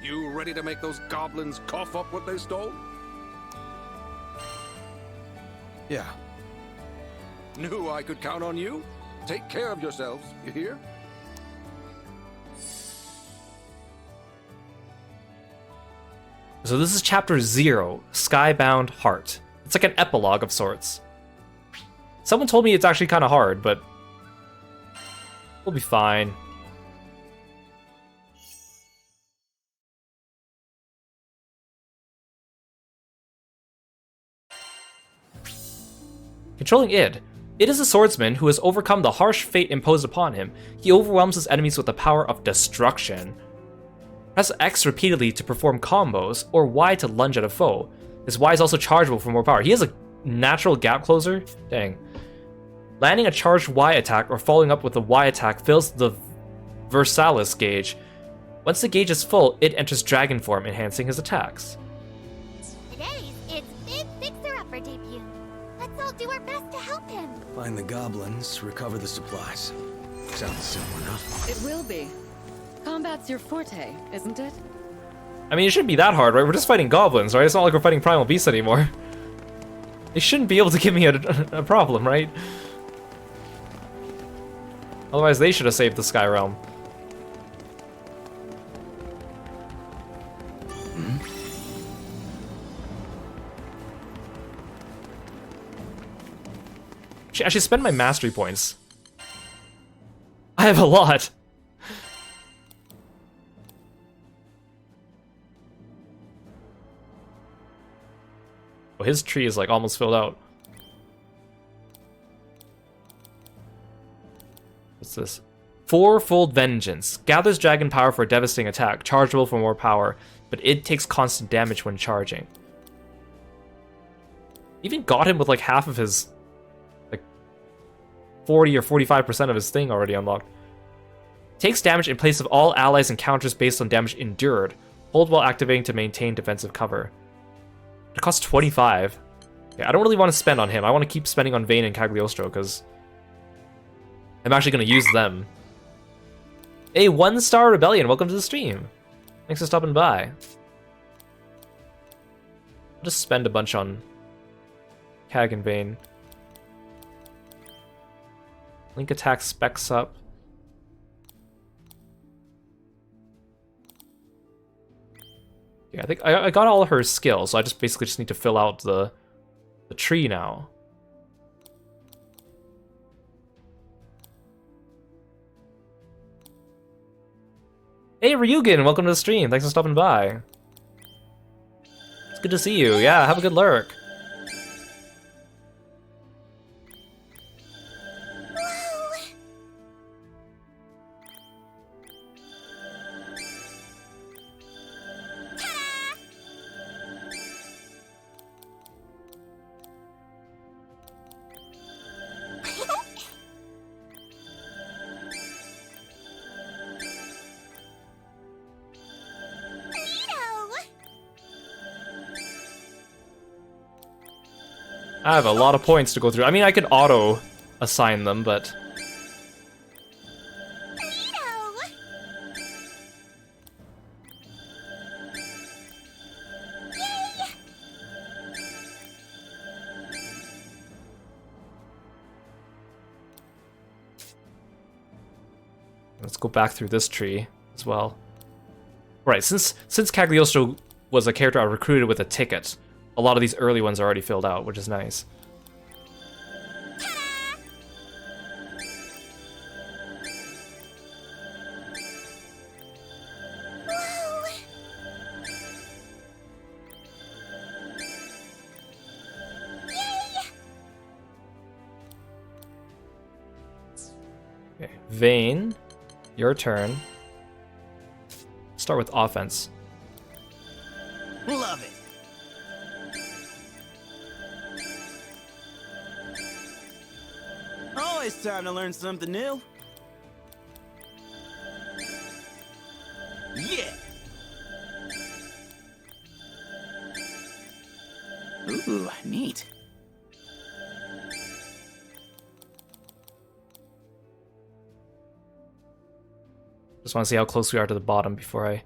You ready to make those goblins cough up what they stole? Yeah. Knew I could count on you. Take care of yourselves, you hear? So this is chapter 0, Skybound Heart. It's like an epilogue of sorts. Someone told me it's actually kind of hard, but we'll be fine. Controlling Id. Id is a swordsman who has overcome the harsh fate imposed upon him. He overwhelms his enemies with the power of destruction. Press X repeatedly to perform combos, or Y to lunge at a foe. His Y is also chargeable for more power. He has a natural gap closer? Dang. Landing a charged Y attack or following up with a Y attack fills the Versalis gauge. Once the gauge is full, it enters dragon form, enhancing his attacks. Today, it's Big Fixer-Upper debut. Let's all do our best to help him. Find the goblins, recover the supplies. Sounds simple enough. It will be. Combat's your forte, isn't it? I mean, it shouldn't be that hard, right? We're just fighting goblins, right? It's not like we're fighting primal beasts anymore. They shouldn't be able to give me a problem, right? Otherwise, they should have saved the Sky Realm. I should spend my mastery points. I have a lot. Oh, his tree is like almost filled out. What's this? Fourfold Vengeance. Gathers dragon power for a devastating attack. Chargeable for more power, but it takes constant damage when charging. Even got him with like half of his, like 40 or 45% of his thing already unlocked. Takes damage in place of all allies and counters based on damage endured. Hold while activating to maintain defensive cover. It costs 25. Yeah, I don't really want to spend on him. I want to keep spending on Vayne and Cagliostro because I'm actually going to use them. Hey, 1-star Rebellion, welcome to the stream. Thanks for stopping by. I'll just spend a bunch on Cag and Vayne. Link attack specs up. Yeah, I think I got all her skills, so I just basically just need to fill out the tree now. Hey Ryugen, welcome to the stream. Thanks for stopping by. It's good to see you. Yeah, have a good lurk. I have a lot of points to go through. I mean, I could auto assign them, but let's go back through this tree as well. Right, since Cagliostro was a character I recruited with a ticket, a lot of these early ones are already filled out, which is nice. Okay, Vayne, your turn. Start with offense. Love it. Always time to learn something new. Yeah. Ooh, neat. Just want to see how close we are to the bottom before I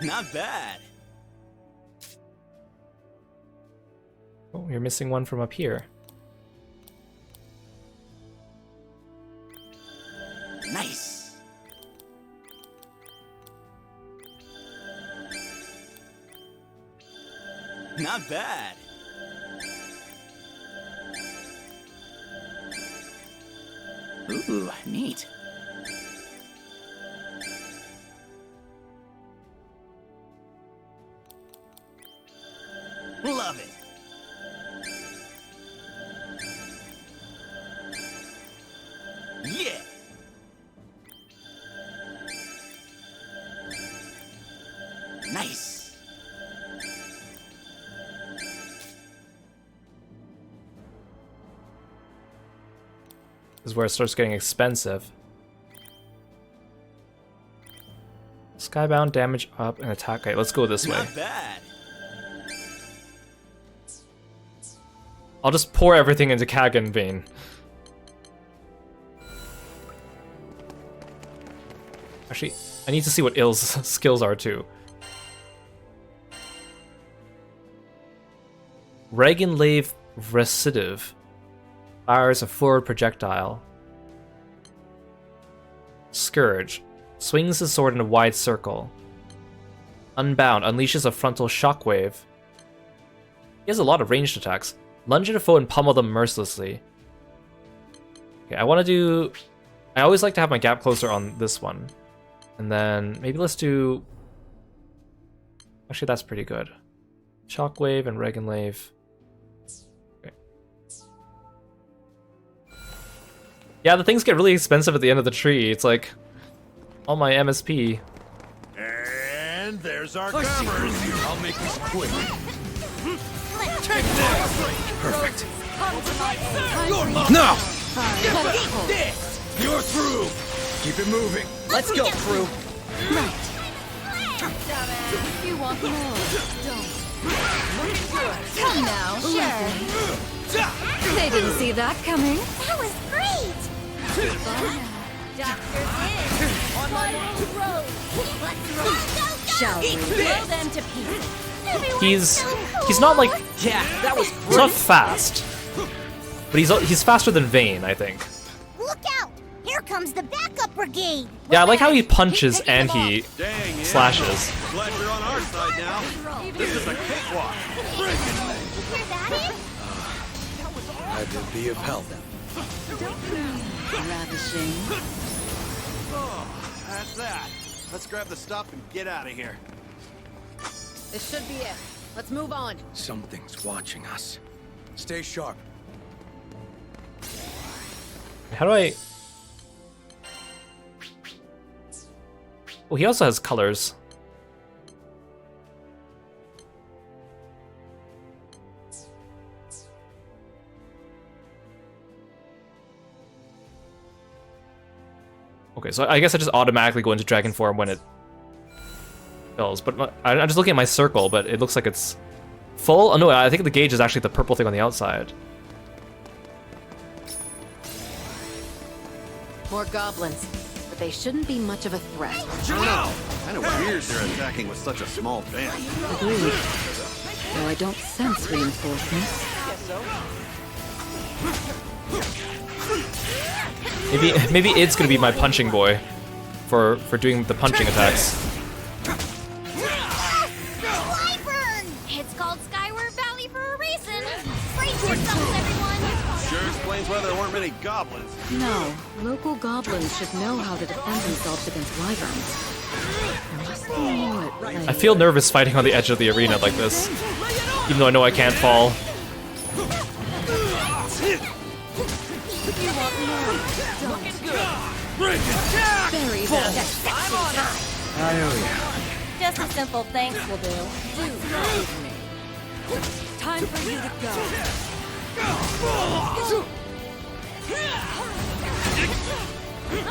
Not bad. Oh, you're missing one from up here. Nice. Not bad. Ooh, neat. Love it. Yeah. Nice. This is where it starts getting expensive. Skybound, damage up, and attack. Okay, let's go this way. Not bad. I'll just pour everything into Kagan Vein. Actually, I need to see what Ill's skills are too. Regenlave Recidive. Fires a forward projectile. Scourge. Swings his sword in a wide circle. Unbound. Unleashes a frontal shockwave. He has a lot of ranged attacks. Lunge at a foe and pummel them mercilessly. Okay, I want to do... I always like to have my gap closer on this one. And then maybe let's do... Actually, that's pretty good. Shockwave and Regenlave. Okay. Yeah, the things get really expensive at the end of the tree. It's like... all my MSP. And there's our comers. I'll make this quick. Perfect. No! This. You're through. Keep it moving. Let's go, crew. Right. You want more? Don't. Come now, sure. They didn't see that coming. That was great! Doctor's in! On my road! Let's roll! Go, go! Shall we? Blow them to pieces! Everyone's He's so cool. he's not like Yeah, that was he's not fast, but he's faster than Vayne, I think. Look out! Here comes the backup brigade! Yeah, I like how he punches and he Dang, yeah. slashes. Glad you're on our side now. This is a cakewalk. Hear that? Glad to be of help. Ravishing. Oh, that's that. Let's grab the stuff and get out of here. This should be it. Let's move on. Something's watching us. Stay sharp. How do I... Oh, he also has colors. Okay, so I guess I just automatically go into dragon form when it fills. But I'm just looking at my circle, but it looks like it's full. Oh no, I think the gauge is actually the purple thing on the outside. More goblins. But they shouldn't be much of a threat. Wow! Kind of weird they're attacking with such a small band. Agreed. Though I don't sense reinforcements. Maybe it's gonna be my punching boy for doing the punching attacks. Wyvern! It's called Skyward Valley for a reason. Brace yourselves, everyone! Sure explains why there weren't many goblins. No, local goblins should know how to defend themselves against wyverns. There must be more at play. I feel nervous fighting on the edge of the arena like this, even though I know I can't fall. You want more? Bury them. I owe you. Just a simple thanks will do. Time for you to go.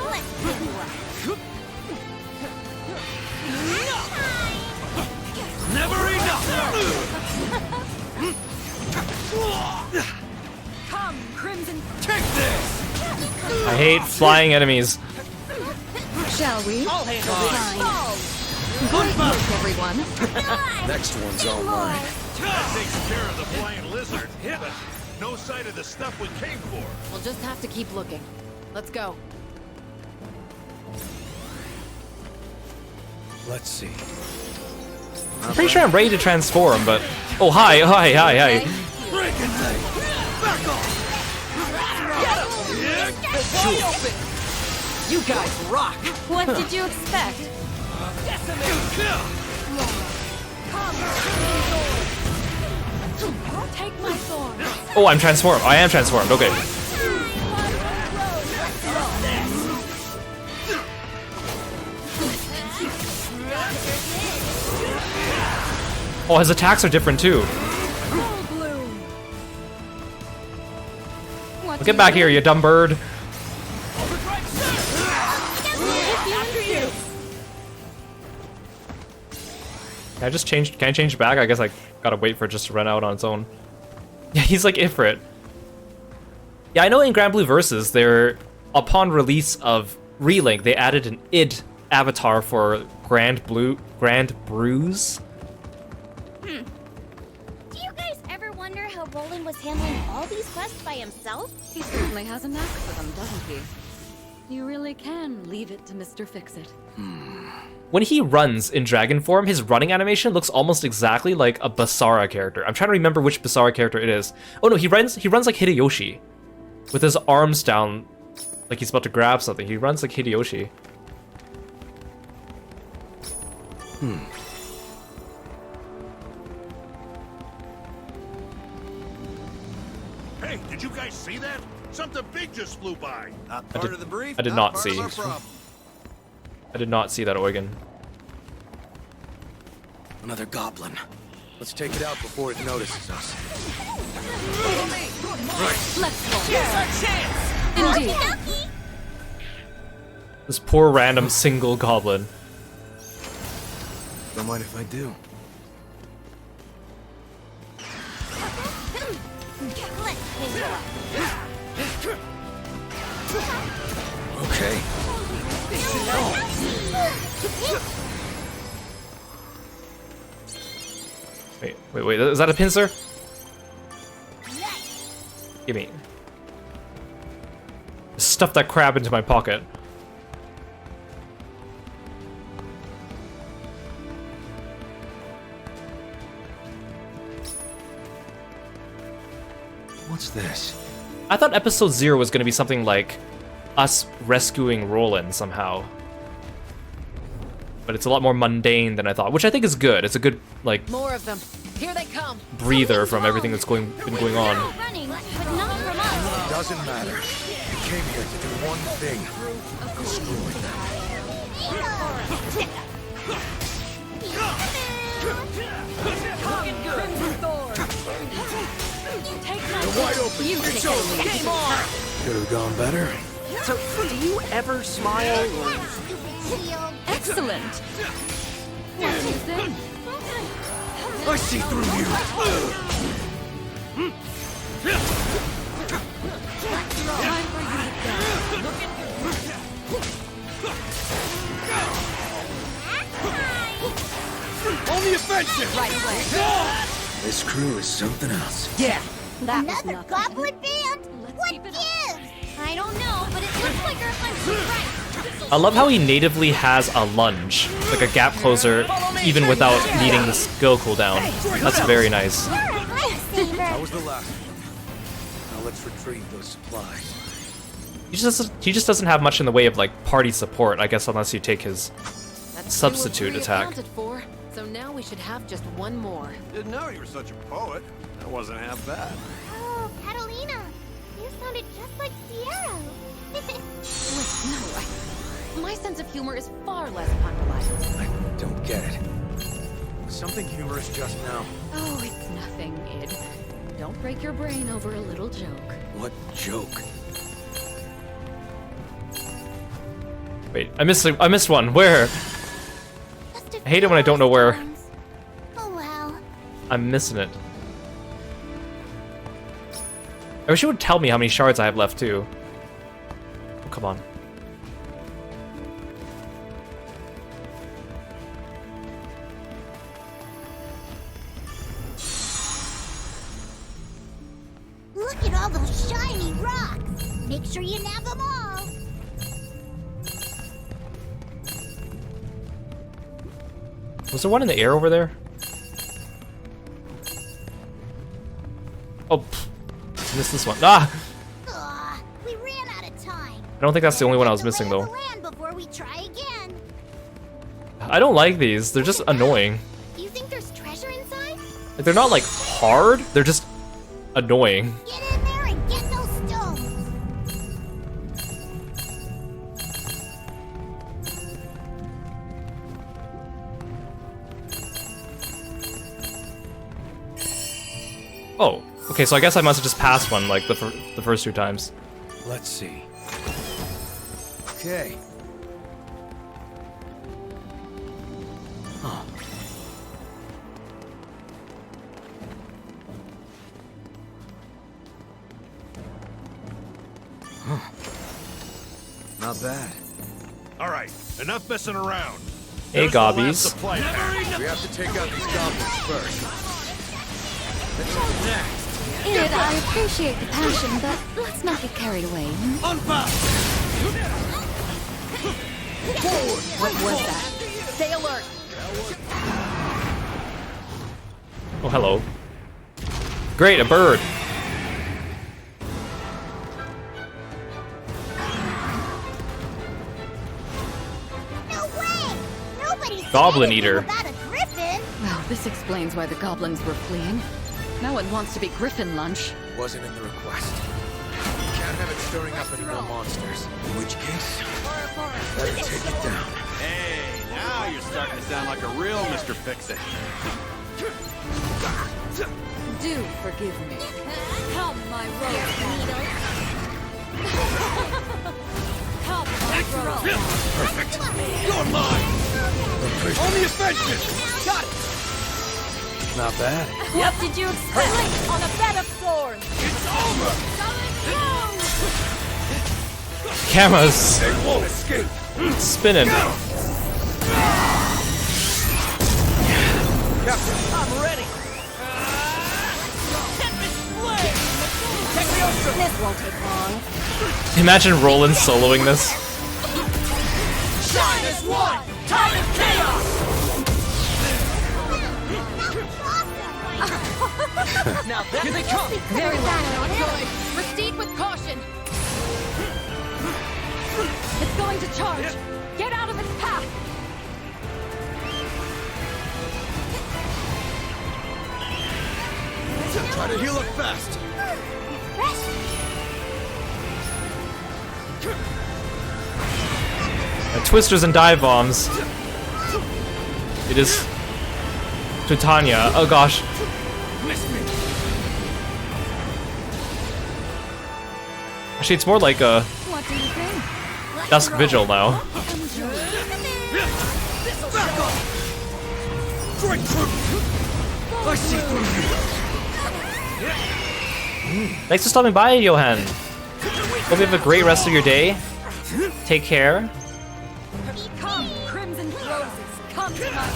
Let's pick you up. Never enough! Come, Crimson. Take this! I hate flying enemies. Shall we? I'll handle this. Fine. Great work, everyone. Next one's all mine. That takes care of the flying lizard. But no sight of the stuff we came for. We'll just have to keep looking. Let's go. Let's see. I'm pretty sure I'm ready to transform, but... Oh, hi. You guys rock! What did you expect? Take my sword. Oh, I'm transformed. I am transformed. Okay. Oh, his attacks are different too. Get back here, you dumb bird. Can I just change? Can I change back? I guess I gotta wait for it just to run out on its own. Yeah, he's like Ifrit. Yeah, I know in Granblue Versus, upon release of Relink, they added an id avatar for Granblues. Do you guys ever wonder how Roland was handling all these quests by himself? He certainly has a knack for them, doesn't he? You really can leave it to Mr. Fix-It. When he runs in dragon form, his running animation looks almost exactly like a Basara character. I'm trying to remember which Basara character it is. Oh no, he runs like Hideyoshi. With his arms down, like he's about to grab something. He runs like Hideyoshi. Hey, did you guys see that? Something big just flew by. Not part of the brief. I did not part see. of our problem. I did not see that organ. Another goblin. Let's take it out before it notices us. Let's go. Here's our chance! Indeed. This poor random single goblin. Don't mind if I do. Okay. Wait, is that a pincer? Give me. Stuff that crab into my pocket. What's this? I thought episode 0 was gonna be something like us rescuing Roland somehow. But it's a lot more mundane than I thought, which I think is good. It's a good, like, More of them. Here they come. breather from everything that's been going on. Running, but not from us. Doesn't matter. We came here to do one thing. Destroy them. They're wide open. It's over. Game on. Could have gone better. So, do you ever smile or... Excellent. What do you think? I see through you. Time for you to On the offensive. Right away. This crew is something else. Yeah, That was Another nothing. goblin band? Let's What keep it up. gives? I don't know, but it looks like our hunch was right. I love how he natively has a lunge, like a gap closer, even without needing the skill cooldown. That's very nice. You're a lifesaver. That was the last one. Now let's retrieve those supplies. He just doesn't have much in the way of like party support, I guess, unless you take his That's substitute 2 or 3 attack. accounted for, so now we should have just one more. Didn't know you were such a poet. That wasn't half bad. Oh, Catalina. You sounded just like Sierra. Wait, no, my sense of humor is far less punctualized. I don't get it. Was something humorous just now? Oh, it's nothing, Id. Don't break your brain over a little joke. What joke? Wait, I missed one. Where? I hate it when I don't know where. Oh well. I'm missing it. I wish it would tell me how many shards I have left too. Oh, come on. Make sure you nab them all. Was there one in the air over there? Oh, missed this one. Ah! Ugh, we ran out of time. I don't think that's the only one I was missing though. Land before we try again. I don't like these. They're just annoying. Do you think there's treasure inside? Like, they're not like hard. They're just annoying. Get in there and get those stones. Oh, okay. So I guess I must have just passed one like the first 2 times. Let's see. Okay. Huh. Not bad. All right, enough messing around. Hey, Here's the last gobbies. supply pack. We have to take out these goblins first. Next. Id, I appreciate the passion, but let's not get carried away. What was that? Stay alert. Oh, hello. Great, a bird. No way! Nobody's Goblin saying eater. anything about a griffin. Well, this explains why the goblins were fleeing. No one wants to be griffin lunch. Wasn't in the request. Can't have it stirring up any more monsters. In which case, better take it down. Hey, now you're starting to sound like a real Mr. Fix-It. Do forgive me. Come, my rose Needles. Come, my rose Perfect. You're mine. On the offensive. Got it. Not bad. What did you expect? On a bed of thorns! It's over. Cameras They won't escape. spinning. I'm ready. This won't take long. Imagine Roland soloing this. Shine as one. Time of chaos. Now here they come. Very well. Good. Proceed with caution. It's going to charge. Get out of its path. Try to heal up fast. Twisters and dive bombs. It is Titania. Oh gosh. Actually, it's more like a What do you think? Dusk Vigil now. I see through you. Thanks for stopping by, Johan. Hope you have a great rest of your day. Take care. Come, crimson roses. Come to my...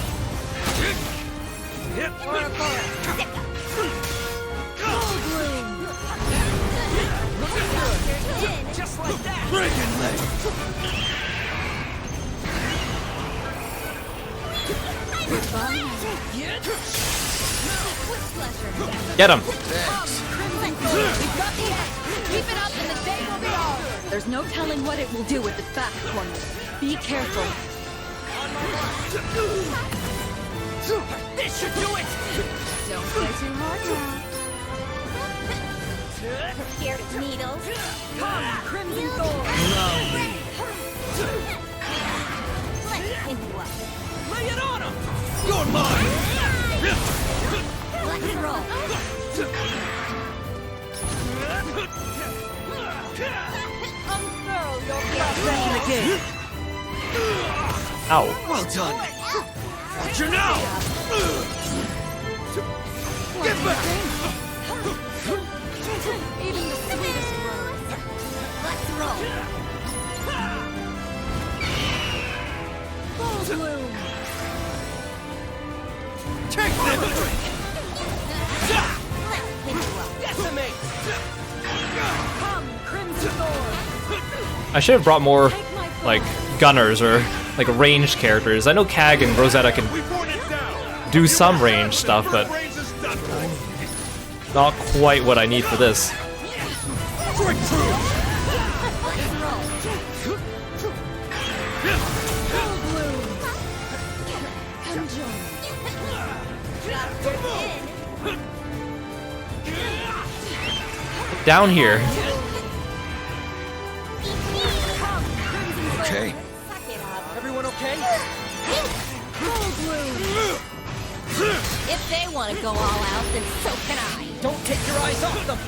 Just like that. Breaking leg. Get him. Keep it up and the day will be ours. There's no telling what it will do with its back corner. Be careful. This should do it. Don't play too hard now. Scared of needles. Come, crimson thorn. Let's pick you up. Lay it on him. You're mine. Let's roll. Unfurl your blood. Back in the game. Ow. Well done. Watch you now. Get back. Even the sweetest rose. Let's roll. Full bloom. Take this. Let's pick you up. Decimate. Come, crimson thorn. I should have brought more, like, gunners or, like, ranged characters. I know Kag and Rosetta can do some range stuff, but not quite what I need for this. Down here. Okay. Everyone okay? If they want to go all out, then so can I. Don't take your eyes off them.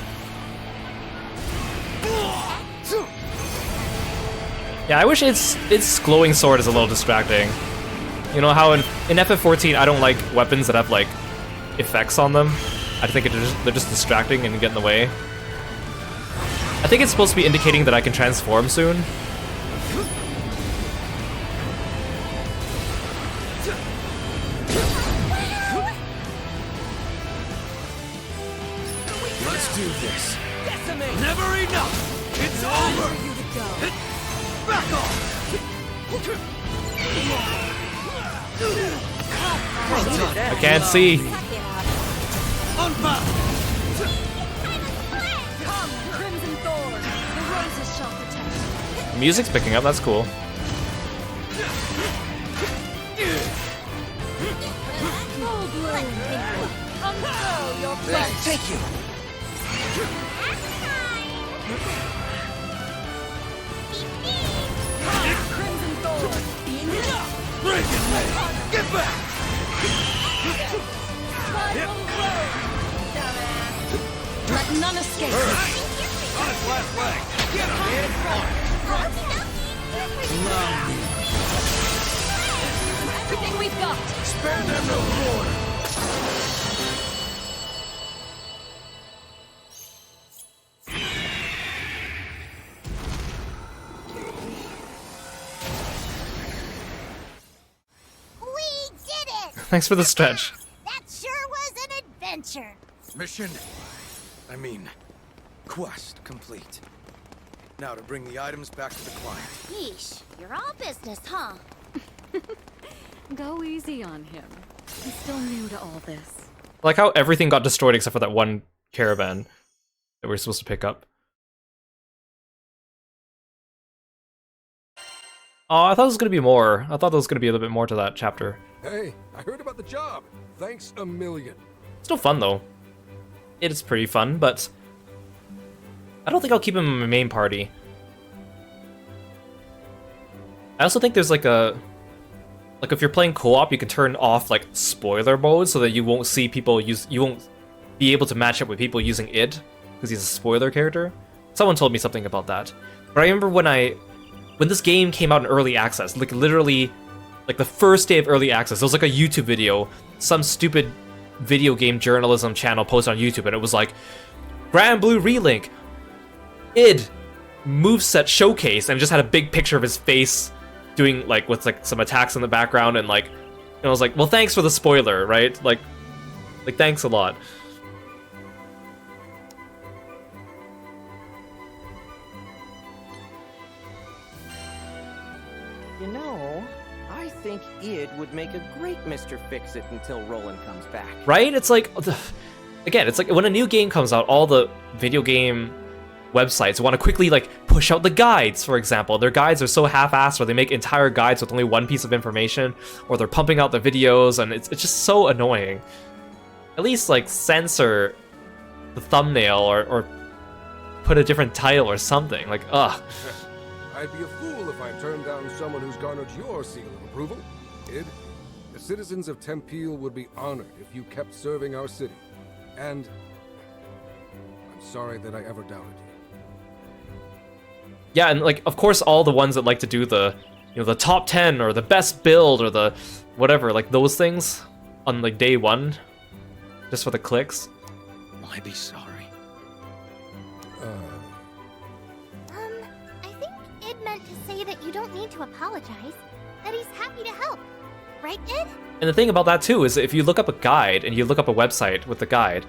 Yeah, I wish its glowing sword is a little distracting. You know how in FF14 I don't like weapons that have like effects on them. I think they're just distracting and get in the way. I think it's supposed to be indicating that I can transform soon. Let's do this. Decimate. Never enough! It's over! Back off! I can't see. Unbound! Come, Crimson Thorn. The roses shall protect you. Music's picking up, that's cool. Full bloom. Unfurl your flesh. Thank you. Crimson Thorn. Break it, man! Get back! Spiral Road. Let none escape. On his last leg! Get him, man! Everything we've got. Spare them no quarter! We did it! Thanks for the stretch. That sure was an adventure. Mission, I mean, quest complete. Now to bring the items back to the client. Yeesh, you're all business, huh? Go easy on him. He's still new to all this. I like how everything got destroyed except for that one caravan that we're supposed to pick up. Oh, I thought there was gonna be more. I thought there was gonna be a little bit more to that chapter. Hey, I heard about the job. Thanks a million. Still fun though. It is pretty fun, but I don't think I'll keep him in my main party. I also think there's like a if you're playing co-op, you can turn off like spoiler mode so that you won't see people you won't be able to match up with people using id because he's a spoiler character. Someone told me something about that. But I remember when this game came out in early access, like literally like the first day of early access, there was like a YouTube video, some stupid video game journalism channel posted on YouTube, and it was like Granblue Relink id moveset showcase, and it just had a big picture of his face doing like with like some attacks in the background, and like, and I was like, well, thanks for the spoiler, right? Like thanks a lot. You know, I think id would make a great Mr. Fix-It until Roland comes back. Right? It's like, again, it's like when a new game comes out, all the video game websites want to quickly like push out the guides, for example. Their guides are so half-assed, or they make entire guides with only one piece of information, or they're pumping out the videos, and it's just so annoying. At least like censor the thumbnail or put a different title or something. Like, ugh. I'd be a fool if I turned down someone who's garnered your seal of approval. Id, the citizens of Tempeel would be honored if you kept serving our city. And I'm sorry that I ever doubted you. Yeah, and like, of course, all the ones that like to do the, you know, the top 10 or the best build or the whatever, like those things on like day one, just for the clicks. Will I be sorry? I think Id meant to say that you don't need to apologize, that he's happy to help. Right, Id? And the thing about that too is if you look up a guide and you look up a website with the guide,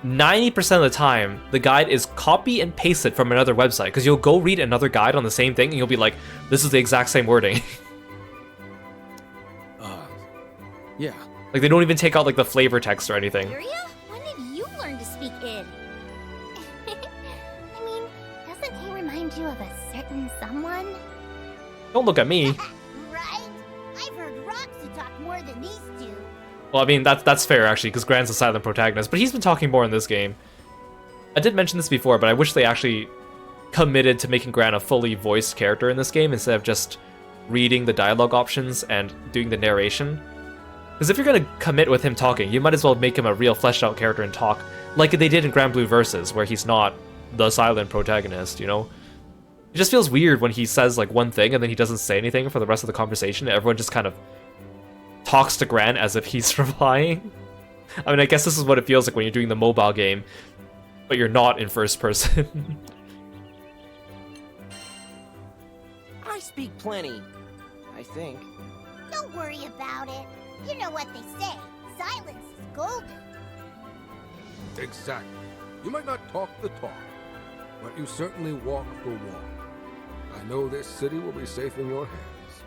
90% of the time, the guide is copy and pasted from another website, because you'll go read another guide on the same thing, and you'll be like, this is the exact same wording. Yeah. Like, they don't even take out, like, the flavor text or anything. Yuria? When did you learn to speak id? I mean, doesn't he remind you of a certain someone? Don't look at me. Right? I've heard Roxy talk more than these two. Well, I mean, that's fair, actually, because Gran's a silent protagonist, but he's been talking more in this game. I did mention this before, but I wish they actually committed to making Gran a fully voiced character in this game instead of just reading the dialogue options and doing the narration. Because if you're going to commit with him talking, you might as well make him a real fleshed out character and talk, like they did in Granblue Versus, where he's not the silent protagonist, you know? It just feels weird when he says, like, one thing and then he doesn't say anything for the rest of the conversation. Everyone just kind of talks to Gran as if he's replying. I mean, I guess this is what it feels like when you're doing the mobile game, but you're not in first person. I speak plenty. I think. Don't worry about it. You know what they say. Silence is golden. Exactly. You might not talk the talk, but you certainly walk the walk. I know this city will be safe in your hands.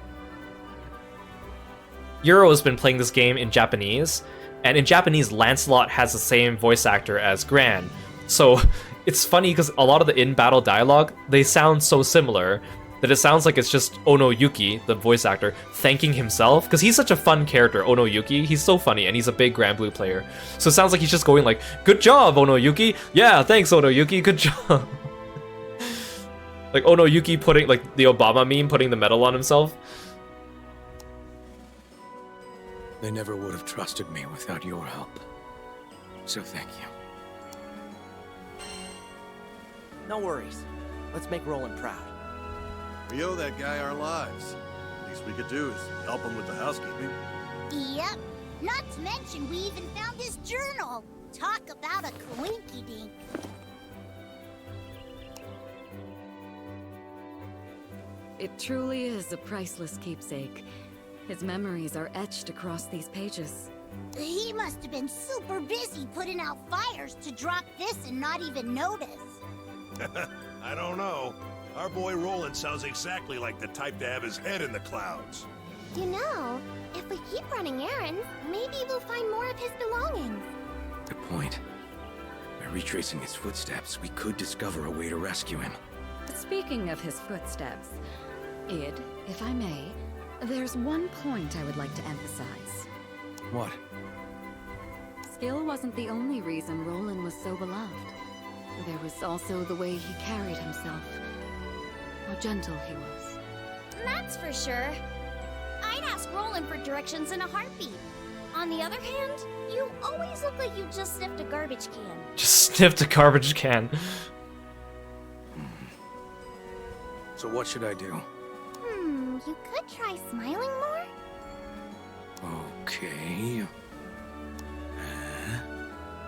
Yuro has been playing this game in Japanese, and in Japanese, Lancelot has the same voice actor as Gran. So it's funny because a lot of the in-battle dialogue, they sound so similar that it sounds like it's just Ono Yuki, the voice actor, thanking himself, because he's such a fun character, Ono Yuki. He's so funny, and he's a big Granblue player. So it sounds like he's just going like, good job, Ono Yuki! Yeah, thanks, Ono Yuki, good job! Like Ono Yuki putting, like the Obama meme, putting the medal on himself. They never would have trusted me without your help. So thank you. No worries. Let's make Roland proud. We owe that guy our lives. Least we could do is help him with the housekeeping. Yep. Not to mention, we even found his journal. Talk about a coinky-dink. It truly is a priceless keepsake. His memories are etched across these pages. He must have been super busy putting out fires to drop this and not even notice. I don't know. Our boy Roland sounds exactly like the type to have his head in the clouds. You know, if we keep running errands, maybe we'll find more of his belongings. Good point. By retracing his footsteps, we could discover a way to rescue him. Speaking of his footsteps, Id, if I may, there's one point I would like to emphasize. What? Skill wasn't the only reason Roland was so beloved. There was also the way he carried himself. How gentle he was. That's for sure. I'd ask Roland for directions in a heartbeat. On the other hand, you always look like you just sniffed a garbage can. Just sniffed a garbage can. So what should I do? You could try smiling more? Okay.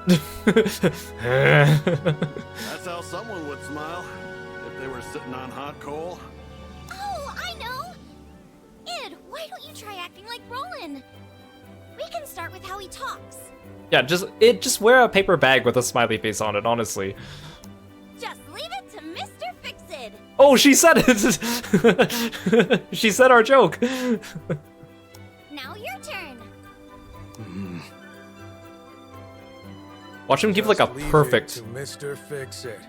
That's how someone would smile if they were sitting on hot coal. Oh, I know! Id, why don't you try acting like Roland? We can start with how he talks. Yeah, just wear a paper bag with a smiley face on it, honestly. Just leave it to Mr. Fix-It. Oh, she said it! She said our joke! Now your turn. Watch him give like a Just leave it perfect... to Mr. Fix-It.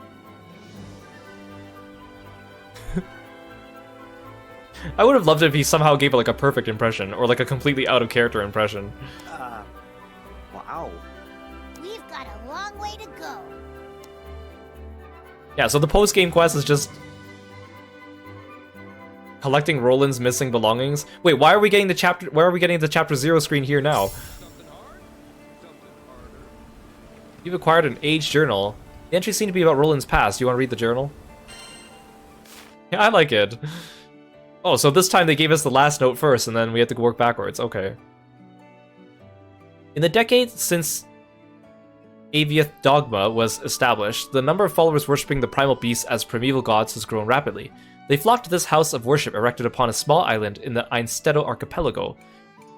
I would have loved it if he somehow gave like a perfect impression, or like a completely out of character impression. Wow. We've got a long way to go. Yeah, so the post-game quest is just collecting Roland's missing belongings. Wait, why are we getting the chapter? Where are we getting the chapter 0 screen here now? You've acquired an age journal. The entries seem to be about Roland's past. Do you want to read the journal? Yeah, I like it. Oh, so this time they gave us the last note first, and then we had to work backwards. Okay. In the decades since Aviath Dogma was established, the number of followers worshipping the primal beasts as primeval gods has grown rapidly. They flocked to this house of worship erected upon a small island in the Einstedo archipelago.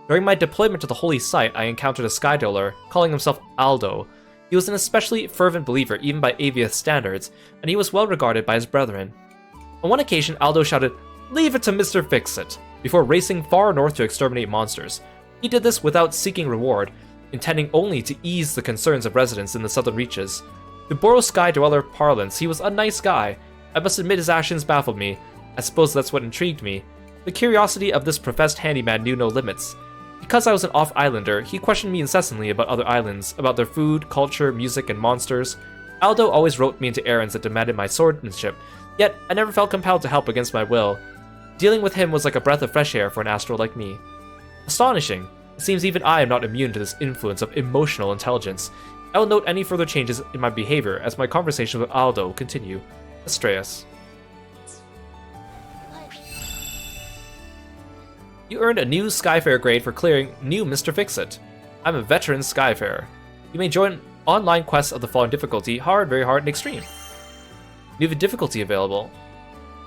During my deployment to the holy site, I encountered a Sky Dweller calling himself Aldo. He was an especially fervent believer even by Avia's standards, and he was well regarded by his brethren. On one occasion, Aldo shouted, "Leave it to Mr. Fix-It," before racing far north to exterminate monsters. He did this without seeking reward, intending only to ease the concerns of residents in the southern reaches. To borrow Sky Dweller parlance, he was a nice guy. I must admit his actions baffled me. I suppose that's what intrigued me. The curiosity of this professed handyman knew no limits. Because I was an off-islander, he questioned me incessantly about other islands, about their food, culture, music, and monsters. Aldo always roped me into errands that demanded my swordsmanship, yet I never felt compelled to help against my will. Dealing with him was like a breath of fresh air for an astral like me. Astonishing. It seems even I am not immune to this influence of emotional intelligence. I will note any further changes in my behavior as my conversations with Aldo continue. Astreus. You earned a new Skyfarer grade for clearing New Mr. Fix-It. I'm a veteran Skyfarer. You may join online quests of the following difficulty: hard, very hard, and extreme. New difficulty available.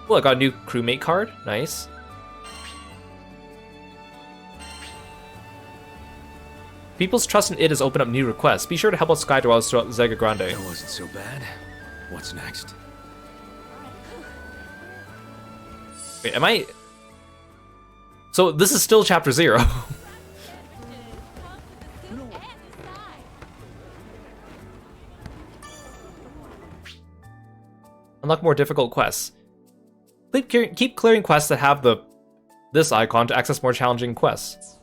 Oh, I got a new crewmate card. Nice. People's trust in it has opened up new requests. Be sure to help out Sky Dwellers throughout Zega Grande. That wasn't so bad. What's next? Wait, am I... So this is still chapter 0. Unlock more difficult quests. Keep clearing quests that have this icon to access more challenging quests.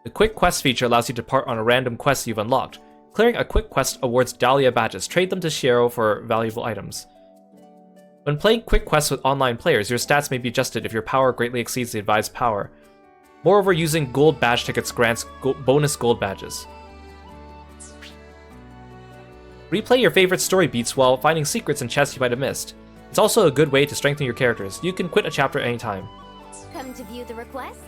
The quick quest feature allows you to depart on a random quest you've unlocked. Clearing a quick quest awards Dahlia badges. Trade them to Shiro for valuable items. When playing quick quests with online players, your stats may be adjusted if your power greatly exceeds the advised power. Moreover, using gold badge tickets grants bonus gold badges. Replay your favorite story beats while finding secrets and chests you might have missed. It's also a good way to strengthen your characters. You can quit a chapter at any time. Come to view the requests?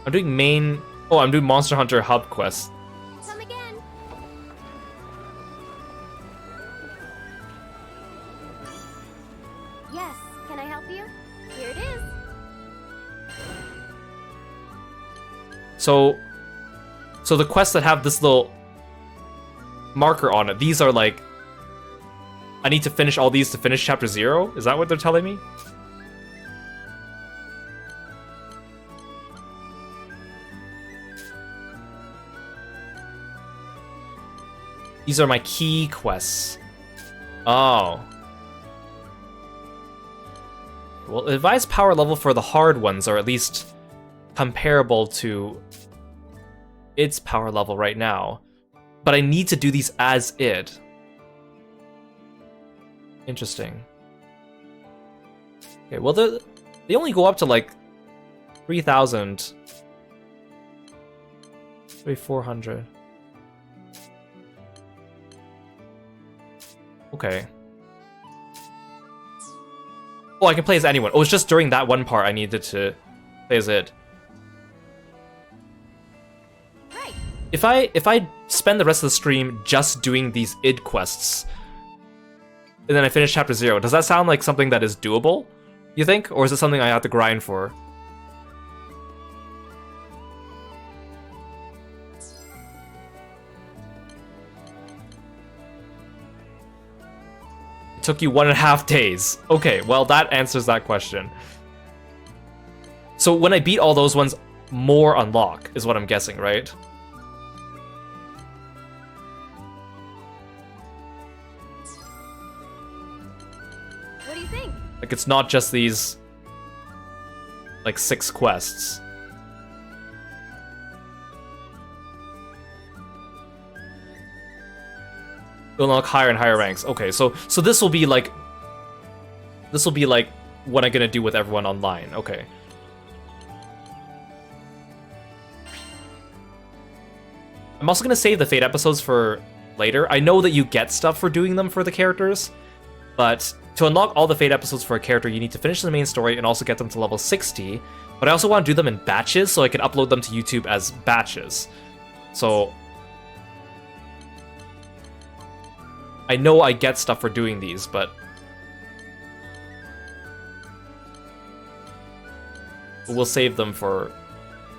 I'm doing main... Oh, I'm doing Monster Hunter hub quests. Come again. Yes, can I help you? Here it is. So the quests that have this little marker on it, these are like... I need to finish all these to finish chapter 0? Is that what they're telling me? These are my key quests. Oh. Well, advised power level for the hard ones are at least comparable to its power level right now. But I need to do these as id. Interesting. Okay, well, they only go up to like 3,000. 3,400. Okay. Oh, I can play as anyone. Oh, it's just during that one part I needed to play as it. Right. If I spend the rest of the stream just doing these id quests, and then I finish chapter 0, does that sound like something that is doable, you think? Or is it something I have to grind for? Took you 1.5 days. Okay, well, that answers that question. So when I beat all those ones, more unlock, is what I'm guessing, right? What do you think? Like, it's not just these, like, 6 quests. You'll unlock higher and higher ranks. Okay, so this will be like what I'm gonna do with everyone online. Okay. I'm also gonna save the Fate episodes for later. I know that you get stuff for doing them for the characters, but to unlock all the Fate episodes for a character, you need to finish the main story and also get them to level 60. But I also want to do them in batches so I can upload them to YouTube as batches. So I know I get stuff for doing these, but we'll save them for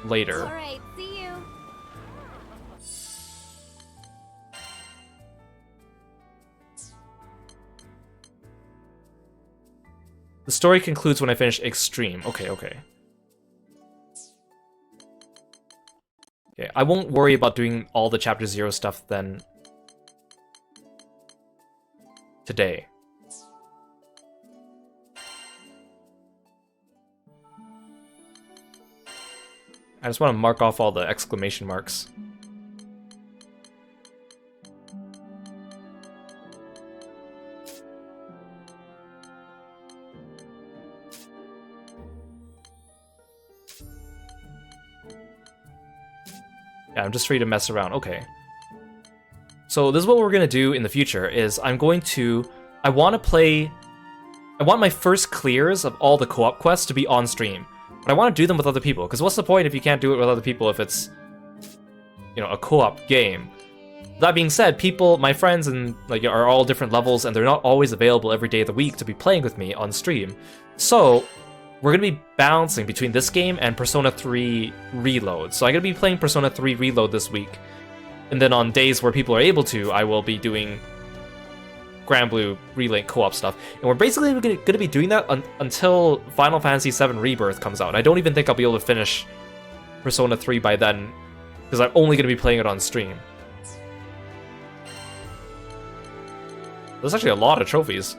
later. Alright, see you. The story concludes when I finish Extreme. Okay. Okay, I won't worry about doing all the Chapter 0 stuff then today. I just want to mark off all the exclamation marks. Yeah, I'm just free to mess around. Okay. So this is what we're going to do in the future, is I want my first clears of all the co-op quests to be on stream. But I want to do them with other people, because what's the point if you can't do it with other people if it's, you know, a co-op game? That being said, my friends and are all different levels, and they're not always available every day of the week to be playing with me on stream. So we're going to be balancing between this game and Persona 3 Reload. So I'm going to be playing Persona 3 Reload this week. And then on days where people are able to, I will be doing Granblue Relink co-op stuff. And we're basically going to be doing that until Final Fantasy VII Rebirth comes out. And I don't even think I'll be able to finish Persona 3 by then, because I'm only going to be playing it on stream. There's actually a lot of trophies.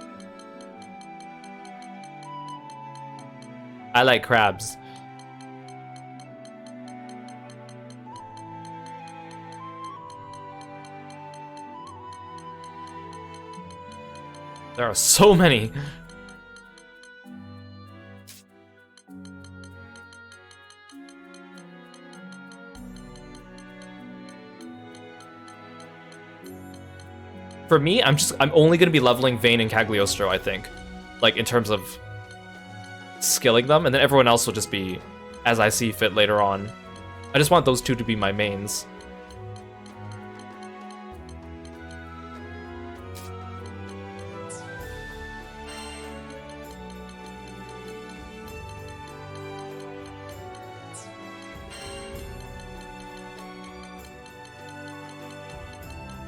I like crabs. There are so many. For me, I'm only gonna be leveling Vayne and Cagliostro, I think. Like, in terms of skilling them, and then everyone else will just be as I see fit later on. I just want those two to be my mains.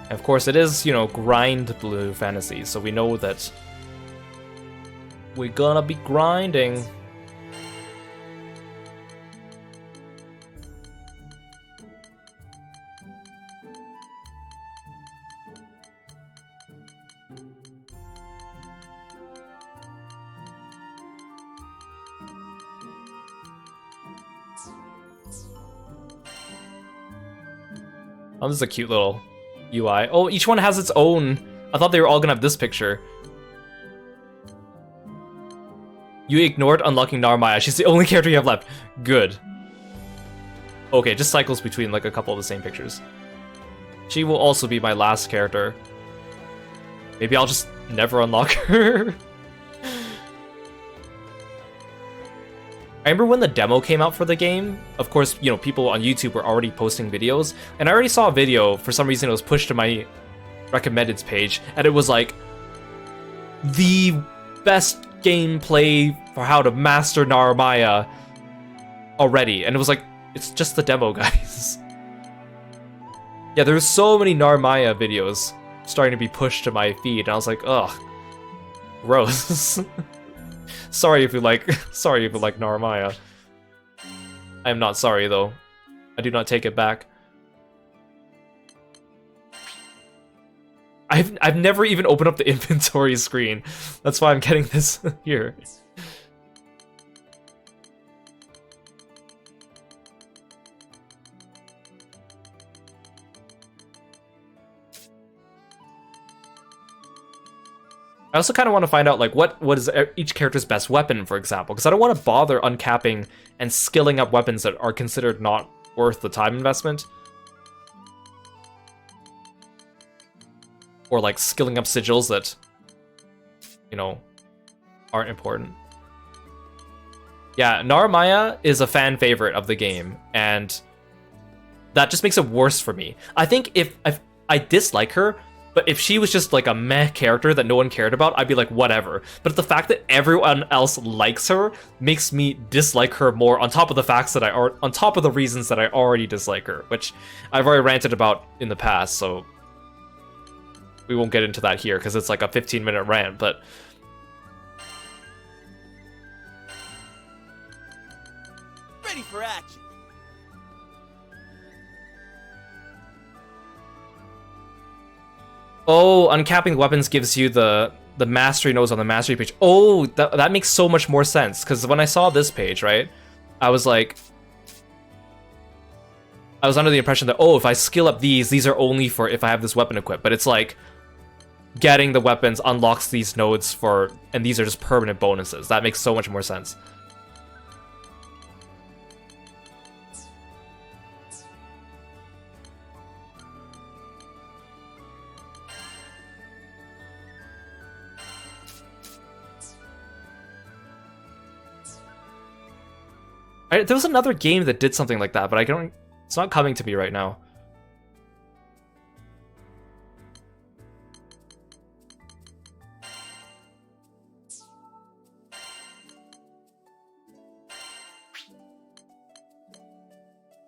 And of course, it is, you know, Granblue Fantasy, so we know that we're gonna be grinding. Oh, this is a cute little UI. Oh, each one has its own. I thought they were all gonna have this picture. You ignored unlocking Narmaya. She's the only character you have left. Good. Okay, just cycles between like a couple of the same pictures. She will also be my last character. Maybe I'll just never unlock her. I remember when the demo came out for the game, of course, you know, people on YouTube were already posting videos, and I already saw a video. For some reason, it was pushed to my recommendeds page, and it was like the best gameplay for how to master Narmaya already, and it was like, it's just the demo, guys. Yeah, there's so many Narmaya videos starting to be pushed to my feed, and I was like, ugh, gross. Sorry if you like Narmaya. I am not sorry though. I do not take it back. I've never even opened up the inventory screen. That's why I'm getting this here. I also kind of want to find out like what is each character's best weapon, for example, because I don't want to bother uncapping and skilling up weapons that are considered not worth the time investment. Or like skilling up sigils that, you know, aren't important. Yeah, Narmaya is a fan favorite of the game, and that just makes it worse for me. I think if I dislike her, But if she was just like a meh character that no one cared about, I'd be like, whatever. But the fact that everyone else likes her makes me dislike her more, on top of the facts that on top of the reasons that I already dislike her, which I've already ranted about in the past, so we won't get into that here because it's like a 15-minute rant, but Ready for action. oh, uncapping weapons gives you the mastery nodes on the mastery page. Oh, that makes so much more sense, because when I saw this page, right, I was like, I was under the impression that, oh, if I skill up these are only for if I have this weapon equipped, but it's like getting the weapons unlocks these nodes for, and these are just permanent bonuses. That makes so much more sense. There was another game that did something like that, but it's not coming to me right now.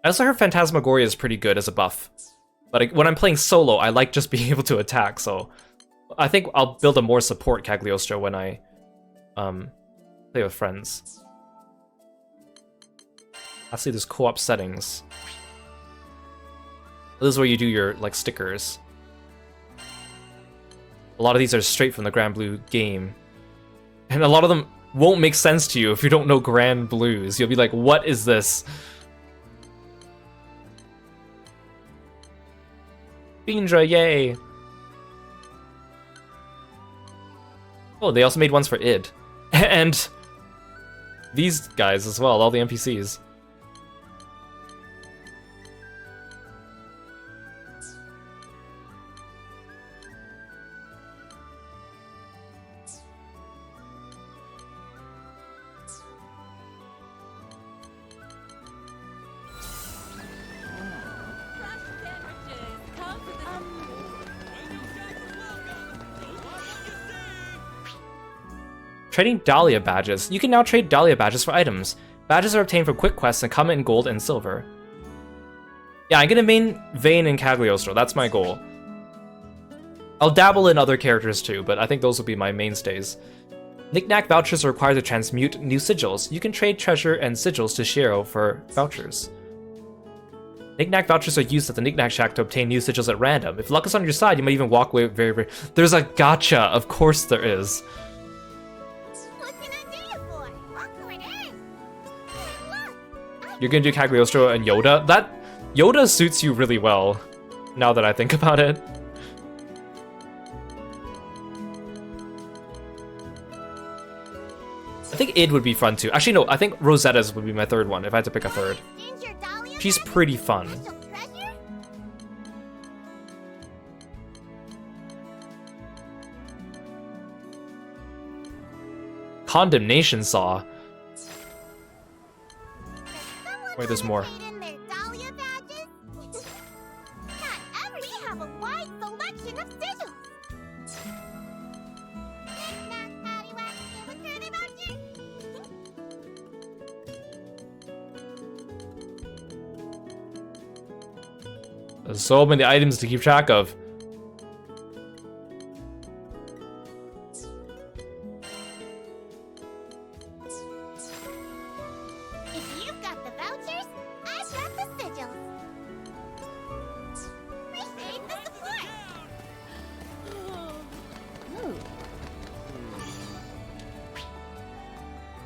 I also heard Phantasmagoria is pretty good as a buff. But when I'm playing solo, I like just being able to attack, so I think I'll build a more support Cagliostro when I play with friends. Lastly, there's co-op settings. This is where you do your like stickers. A lot of these are straight from the Granblue game. And a lot of them won't make sense to you if you don't know Granblues. You'll be like, what is this? Bindra, yay! Oh, they also made ones for id. And these guys as well, all the NPCs. Trading Dahlia badges. You can now trade Dahlia badges for items. Badges are obtained from quick quests and come in gold and silver. Yeah, I'm gonna main Vayne and Cagliostro. That's my goal. I'll dabble in other characters too, but I think those will be my mainstays. Knick-Knack vouchers are required to transmute new sigils. You can trade treasure and sigils to Shiro for vouchers. Knick-Knack vouchers are used at the Knick-Knack Shack to obtain new sigils at random. If luck is on your side, you might even walk away very... There's a gacha! Of course there is. You're gonna do Cagliostro and Yoda? That Yoda suits you really well, now that I think about it. I think id would be fun too. Actually, no, I think Rosetta's would be my third one if I had to pick a third. She's pretty fun. Condemnation Saw. Wait, there's more. There's so many items to keep track of.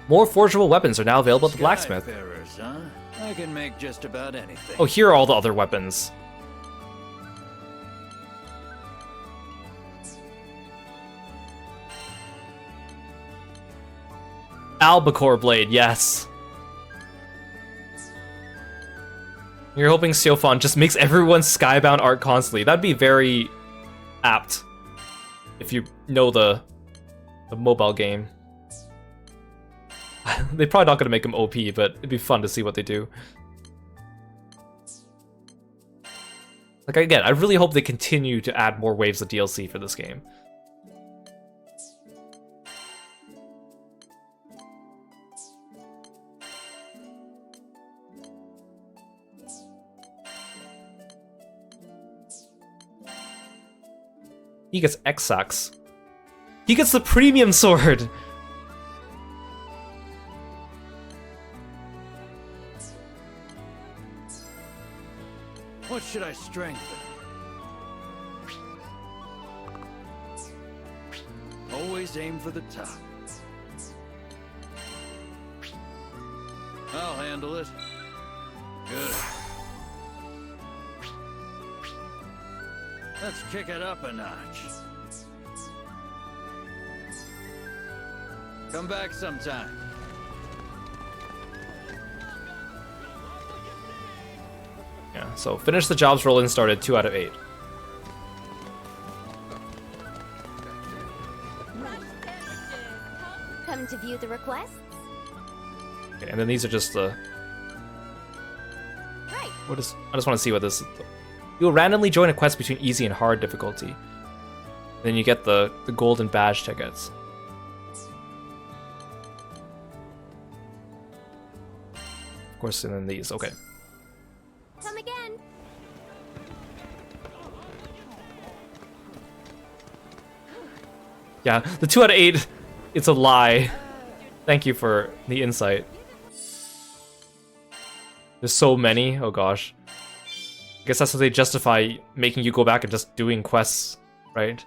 More forgeable weapons are now available at the blacksmith. Huh? I can make just about anything. Oh, here are all the other weapons. Albacore Blade, yes. You're hoping Siofon just makes everyone's skybound art constantly. That'd be very apt if you know the mobile game. They're probably not going to make him OP, but it'd be fun to see what they do. Like, again, I really hope they continue to add more waves of DLC for this game. He gets X-Sax. He gets the premium sword! What should I strengthen? Always aim for the top. I'll handle it. Good. Let's kick it up a notch. Come back sometime. Yeah, so finish the jobs Roland started, 2 out of 8. Come to view the requests? Okay, and then these are just the... Right. What is? I just want to see what this is. You will randomly join a quest between easy and hard difficulty. Then you get the golden badge tickets. Of course, and then these. Okay. Come again. Yeah, the 2 out of 8, it's a lie. Thank you for the insight. There's so many. Oh gosh. I guess that's how they justify making you go back and just doing quests, right?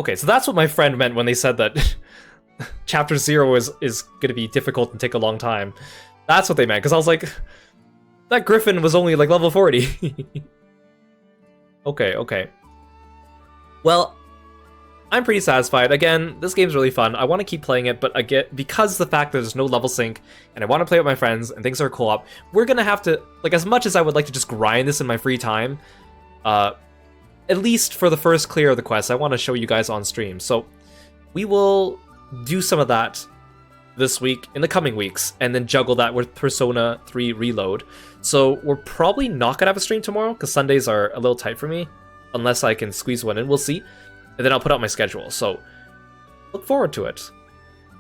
Okay, so that's what my friend meant when they said that Chapter 0 is going to be difficult and take a long time. That's what they meant, because I was like, that Griffin was only like level 40. Okay. Well, I'm pretty satisfied. Again, this game's really fun. I want to keep playing it, but again, because the fact that there's no level sync, and I want to play with my friends, and things are co-op, we're gonna have to, like, as much as I would like to just grind this in my free time, at least for the first clear of the quest, I want to show you guys on stream. So, we will do some of that this week, in the coming weeks, and then juggle that with Persona 3 Reload. So, we're probably not gonna have a stream tomorrow, because Sundays are a little tight for me, unless I can squeeze one in, we'll see. And then I'll put out my schedule, so look forward to it.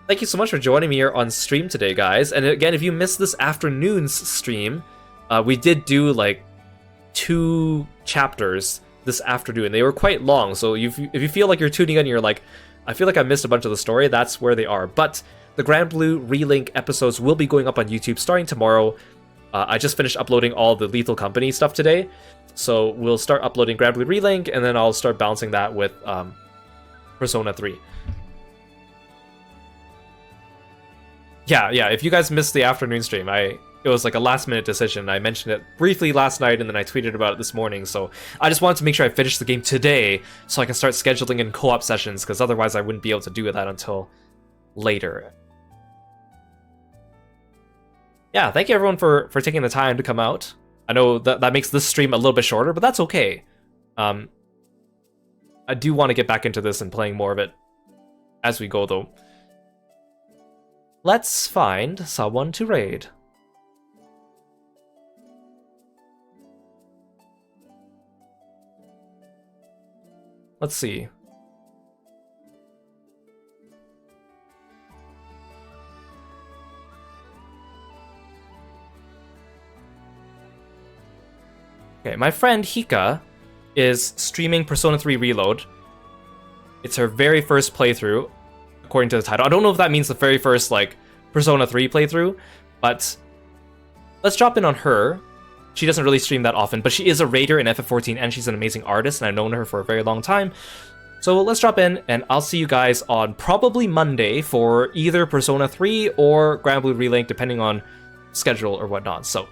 Thank you so much for joining me here on stream today, guys. And again, if you missed this afternoon's stream, we did do like 2 chapters this afternoon. They were quite long, so if you feel like you're tuning in and you're like, I feel like I missed a bunch of the story, that's where they are. But the Granblue Relink episodes will be going up on YouTube starting tomorrow. I just finished uploading all the Lethal Company stuff today. So we'll start uploading Granblue Relink, and then I'll start balancing that with Persona 3. Yeah, if you guys missed the afternoon stream, it was like a last-minute decision. I mentioned it briefly last night, and then I tweeted about it this morning, so I just wanted to make sure I finished the game today, so I can start scheduling in co-op sessions, because otherwise I wouldn't be able to do that until later. Yeah, thank you everyone for taking the time to come out. I know that makes this stream a little bit shorter, but that's okay. I do want to get back into this and playing more of it as we go, though. Let's find someone to raid. Let's see. Okay, my friend Hika is streaming Persona 3 Reload. It's her very first playthrough, according to the title. I don't know if that means the very first, like, Persona 3 playthrough, but let's drop in on her. She doesn't really stream that often, but she is a raider in FF14, and she's an amazing artist, and I've known her for a very long time. So let's drop in, and I'll see you guys on probably Monday for either Persona 3 or Granblue Relink, depending on schedule or whatnot. So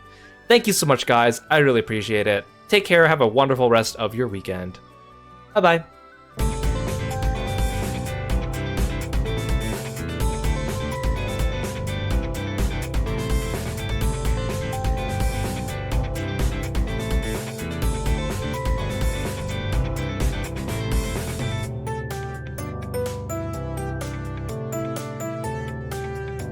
thank you so much, guys. I really appreciate it. Take care. Have a wonderful rest of your weekend. Bye-bye.